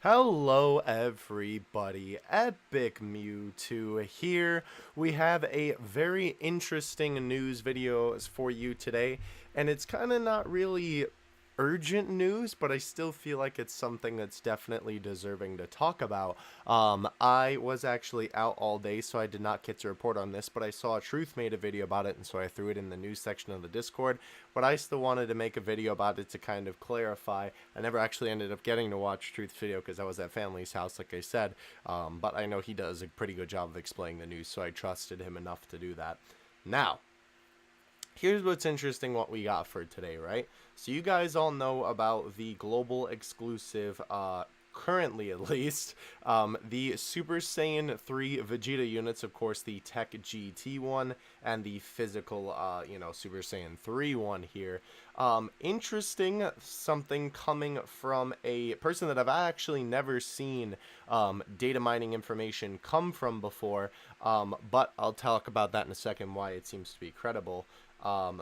Hello everybody, Epic Mewtwo here. We have a very interesting news video for you today, and it's kind of not really urgent news, but I still feel like it's something that's definitely deserving to talk about. I was actually out all day, so I did not get to report on this, but I saw Truth made a video about it, and so I threw it in the news section of the Discord, but I still wanted to make a video about it to kind of clarify. I never actually ended up getting to watch Truth's video because I was at family's house, like I said, but I know he does a pretty good job of explaining the news, so I trusted him enough to do that. Now, here's what's interesting what we got for today, right? So you guys all know about the global exclusive, currently at least, the Super Saiyan 3 Vegeta units, of course, the Tech GT one, and the physical, Super Saiyan 3 one here. Interesting, something coming from a person that I've actually never seen data mining information come from before, but I'll talk about that in a second, why it seems to be credible.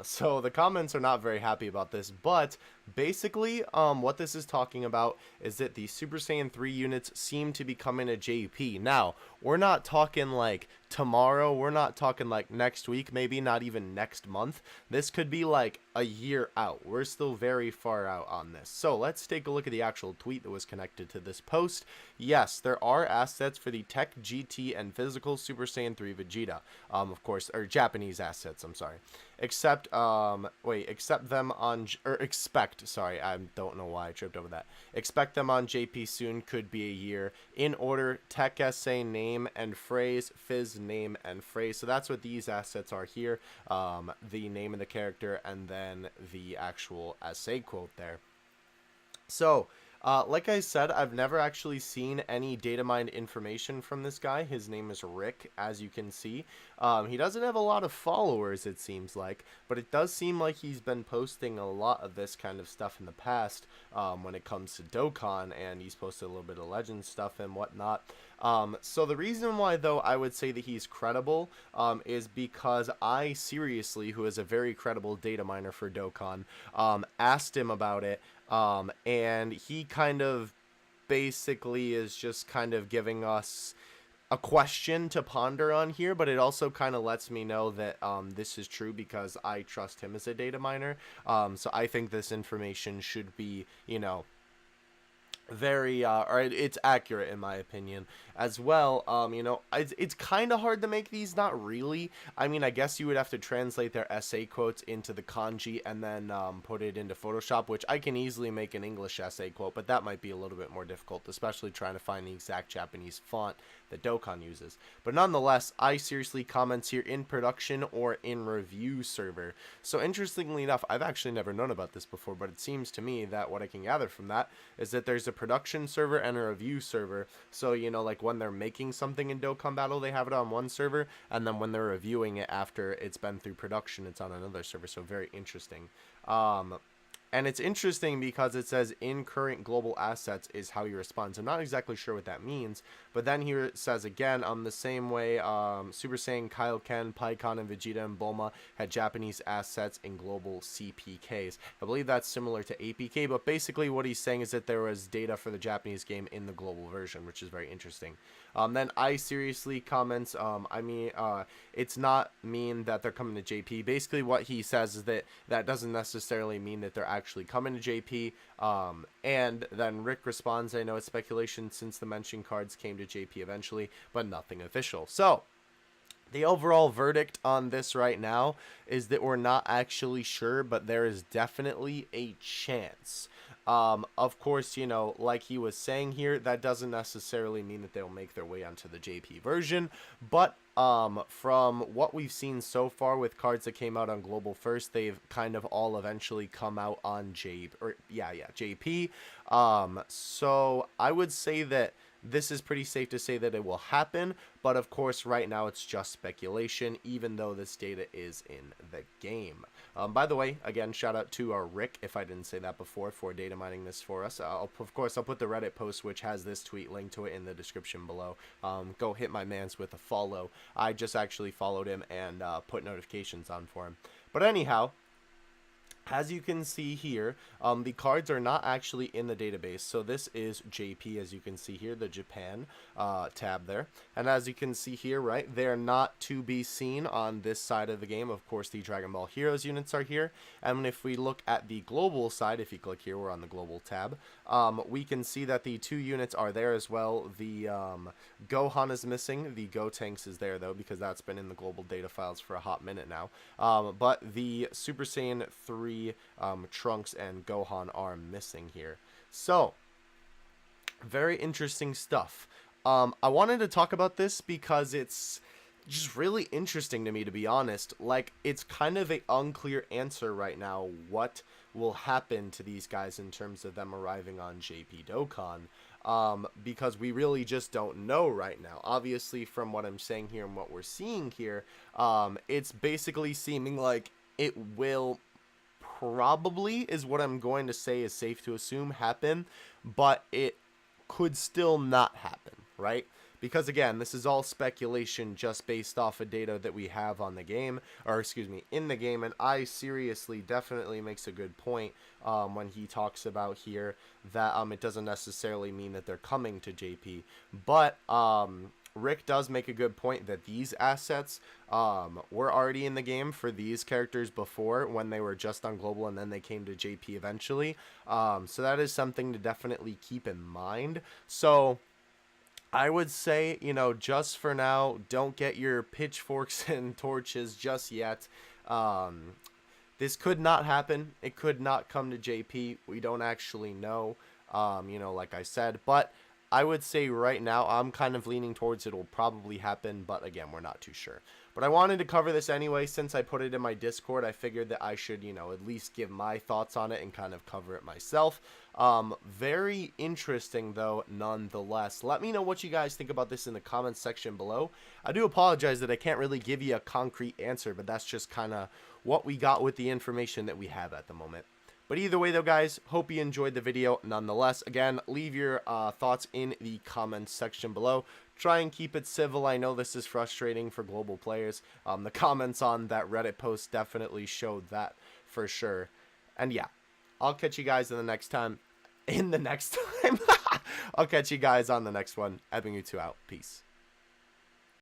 So the comments are not very happy about this, but basically, what this is talking about is that the Super Saiyan 3 units seem to be coming to JP. Now, we're not talking like tomorrow, we're not talking like next week, maybe not even next month. This could be like a year out. We're still very far out on this. So let's take a look at the actual tweet that was connected to this post. Yes, there are assets for the Tech GT and physical Super Saiyan 3 Vegeta. Of course, or Japanese assets, I'm sorry. Expect them on, or expect, sorry, I don't know why I tripped over that. Expect them on JP soon, could be a year. In order, Tech SA name and phrase, Fizz name and phrase. So that's what these assets are here. The name of the character and then the actual essay quote there. So, like I said, I've never actually seen any data mined information from this guy. His name is Rick, as you can see. He doesn't have a lot of followers, it seems like, but it does seem like he's been posting a lot of this kind of stuff in the past when it comes to Dokkan, and he's posted a little bit of Legend stuff and whatnot. So the reason why, though, I would say that he's credible is because I seriously, who is a very credible data miner for Dokkan, asked him about it. And he kind of basically is just kind of giving us a question to ponder on here, but it also kind of lets me know that this is true because I trust him as a data miner. So I think this information should be, very or it's accurate in my opinion as well. It's kind of hard to make these, not really. I mean, I guess you would have to translate their essay quotes into the kanji and then put it into Photoshop, which I can easily make an English essay quote, but that might be a little bit more difficult, especially trying to find the exact Japanese font that Dokkan uses. But nonetheless, I seriously comments here in production or in review server. So interestingly enough, I've actually never known about this before, but it seems to me that what I can gather from that is that there's a production server and a review server. So, like when they're making something in Dokkan Battle, they have it on one server, and then when they're reviewing it after it's been through production, it's on another server. So very interesting. And it's interesting because it says in current global assets is how you respond. So I'm not exactly sure what that means. But then here it says again, the same way Super Saiyan, Kaioken, Pikkon, and Vegeta and Bulma had Japanese assets in global CPKs. I believe that's similar to APK, but basically what he's saying is that there was data for the Japanese game in the global version, which is very interesting. Then I seriously comments, it's not mean that they're coming to JP. Basically what he says is that that doesn't necessarily mean that they're actually coming to JP. And then Rick responds, I know it's speculation since the mentioned cards came to JP eventually, but nothing official. So, the overall verdict on this right now is that we're not actually sure, but there is definitely a chance. Of course, like he was saying here, that doesn't necessarily mean that they'll make their way onto the JP version, but from what we've seen so far with cards that came out on Global first, they've kind of all eventually come out on JP. So I would say that this is pretty safe to say that it will happen, but of course right now it's just speculation, even though this data is in the game. By the way, again, shout out to Rick, if I didn't say that before, for data mining this for us. Of course, I'll put the Reddit post, which has this tweet linked to it, in the description below. Go hit my mans with a follow. I just actually followed him and put notifications on for him. But anyhow, As you can see here, the cards are not actually in the database. So this is JP, as you can see here, the Japan tab there. And as you can see here, right, they're not to be seen on this side of the game. Of course, the Dragon Ball Heroes units are here. And if we look at the global side, if you click here, we're on the global tab, we can see that the 2 units are there as well. The Gohan is missing. The Gotenks is there, though, because that's been in the global data files for a hot minute now. But the Super Saiyan 3 Trunks and Gohan are missing here. So, very interesting stuff. I wanted to talk about this because it's just really interesting to me, to be honest. Like, it's kind of a unclear answer right now what will happen to these guys in terms of them arriving on JP Dokkan. Because we really just don't know right now. Obviously, from what I'm saying here and what we're seeing here, it's basically seeming like it will probably, is what I'm going to say is safe to assume, happen, but it could still not happen, right? Because again, this is all speculation just based off of data that we have on the game, or excuse me, in the game. And I seriously definitely makes a good point when he talks about here that it doesn't necessarily mean that they're coming to JP, but Rick does make a good point that these assets were already in the game for these characters before, when they were just on global and then they came to JP eventually. So that is something to definitely keep in mind. So I would say, you know, just for now, don't get your pitchforks and torches just yet. This could not happen. It could not come to JP. We don't actually know, you know, like I said. But I would say right now, I'm kind of leaning towards it'll probably happen. But again, we're not too sure. But I wanted to cover this anyway. Since I put it in my Discord, I figured that I should, you know, at least give my thoughts on it and kind of cover it myself. Very interesting, though, nonetheless. Let me know what you guys think about this in the comments section below. I do apologize that I can't really give you a concrete answer, but that's just kind of what we got with the information that we have at the moment. But either way, though, guys, hope you enjoyed the video nonetheless. Again, leave your thoughts in the comments section below. Try and keep it civil. I know this is frustrating for global players. The comments on that Reddit post definitely showed that for sure. And yeah, I'll catch you guys in the next time. I'll catch you guys on the next one. Ebbing you two out. Peace.